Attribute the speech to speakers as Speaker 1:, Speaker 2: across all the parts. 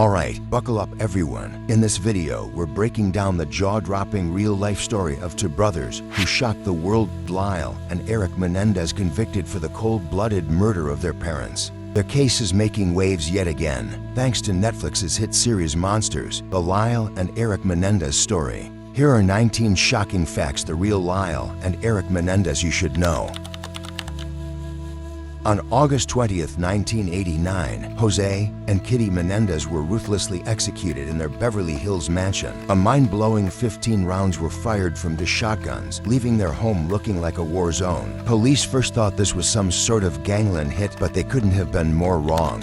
Speaker 1: Alright, buckle up everyone. In this video, we're breaking down the jaw-dropping real-life story of two brothers who shocked the world. Lyle and Erik Menendez convicted for the cold-blooded murder of their parents. Their case is making waves yet again, thanks to Netflix's hit series Monsters, the Lyle and Erik Menendez story. Here are 19 shocking facts the real Lyle and Erik Menendez you should know. On August 20th, 1989, Jose and Kitty Menendez were ruthlessly executed in their Beverly Hills mansion. A mind-blowing 15 rounds were fired from the shotguns, leaving their home looking like a war zone. Police first thought this was some sort of gangland hit, but they couldn't have been more wrong.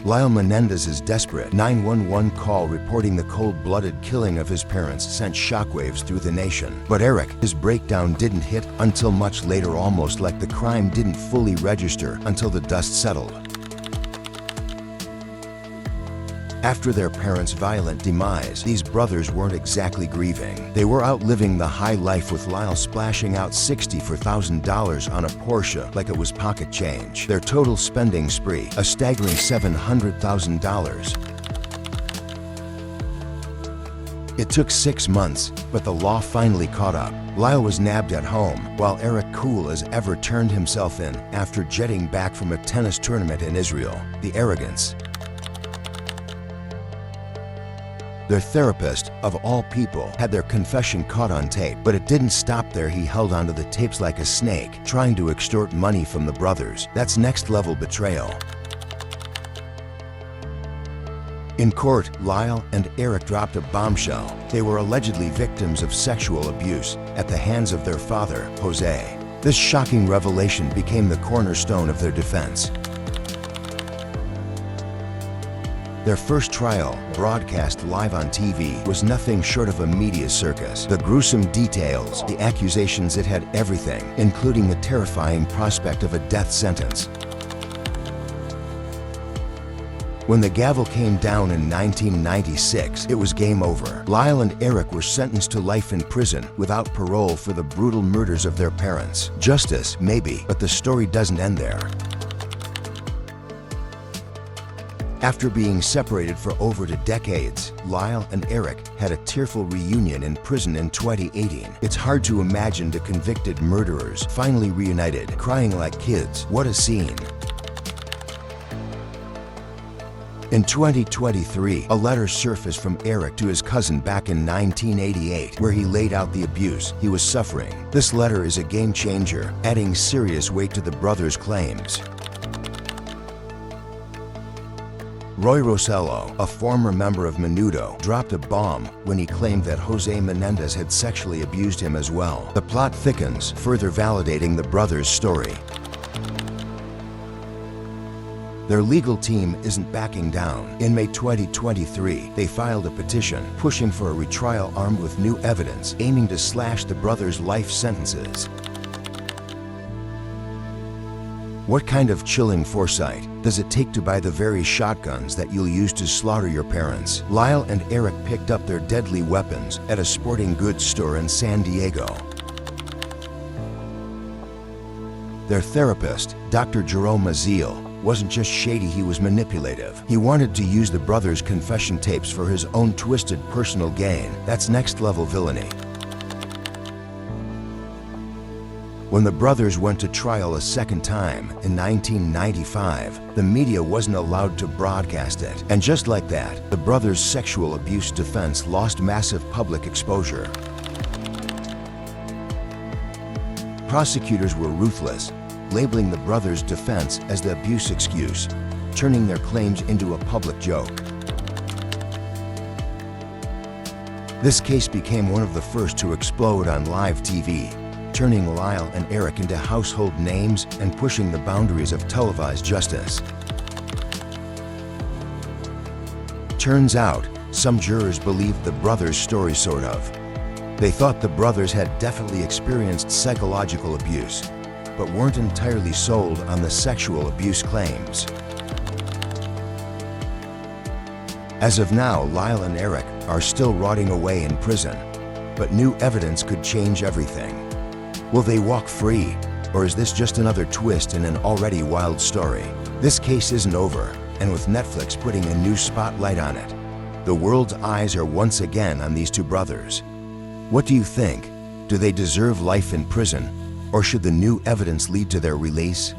Speaker 1: Lyle Menendez's desperate 911 call reporting the cold-blooded killing of his parents sent shockwaves through the nation. But Erik, his breakdown didn't hit until much later, almost like the crime didn't fully register until the dust settled. After their parents' violent demise, these brothers weren't exactly grieving. They were out living the high life, with Lyle splashing out $64,000 on a Porsche like it was pocket change. Their total spending spree, a staggering $700,000. It took 6 months, but the law finally caught up. Lyle was nabbed at home, while Erik, cool as ever, turned himself in after jetting back from a tennis tournament in Israel. The arrogance. Their therapist, of all people, had their confession caught on tape, but it didn't stop there. He held onto the tapes like a snake, trying to extort money from the brothers. That's next-level betrayal. In court, Lyle and Erik dropped a bombshell. They were allegedly victims of sexual abuse at the hands of their father, Jose. This shocking revelation became the cornerstone of their defense. Their first trial, broadcast live on TV, was nothing short of a media circus. The gruesome details, the accusations, it had everything, including the terrifying prospect of a death sentence. When the gavel came down in 1996, it was game over. Lyle and Erik were sentenced to life in prison without parole for the brutal murders of their parents. Justice, maybe, but the story doesn't end there. After being separated for over 2 decades, Lyle and Erik had a tearful reunion in prison in 2018. It's hard to imagine the convicted murderers finally reunited, crying like kids. What a scene! In 2023, a letter surfaced from Erik to his cousin back in 1988, where he laid out the abuse he was suffering. This letter is a game changer, adding serious weight to the brothers' claims. Roy Rosello, a former member of Menudo, dropped a bomb when he claimed that Jose Menendez had sexually abused him as well. The plot thickens, further validating the brothers' story. Their legal team isn't backing down. In May 2023, they filed a petition pushing for a retrial armed with new evidence, aiming to slash the brothers' life sentences. What kind of chilling foresight does it take to buy the very shotguns that you'll use to slaughter your parents? Lyle and Erik picked up their deadly weapons at a sporting goods store in San Diego. Their therapist, Dr. Jerome Maziel, wasn't just shady, he was manipulative. He wanted to use the brothers' confession tapes for his own twisted personal gain. That's next-level villainy. When the brothers went to trial a second time in 1995, the media wasn't allowed to broadcast it. And just like that, the brothers' sexual abuse defense lost massive public exposure. Prosecutors were ruthless, labeling the brothers' defense as the abuse excuse, turning their claims into a public joke. This case became one of the first to explode on live TV, turning Lyle and Erik into household names and pushing the boundaries of televised justice. Turns out, some jurors believed the brothers' story, sort of. They thought the brothers had definitely experienced psychological abuse, but weren't entirely sold on the sexual abuse claims. As of now, Lyle and Erik are still rotting away in prison, but new evidence could change everything. Will they walk free, or is this just another twist in an already wild story? This case isn't over, and with Netflix putting a new spotlight on it, the world's eyes are once again on these two brothers. What do you think? Do they deserve life in prison, or should the new evidence lead to their release?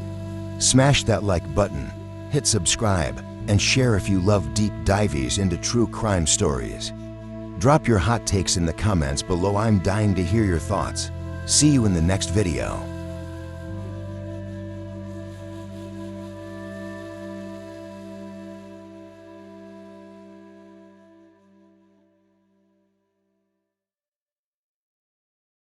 Speaker 1: Smash that like button, hit subscribe, and share if you love deep dives into true crime stories. Drop your hot takes in the comments below. I'm dying to hear your thoughts. See you in the next video.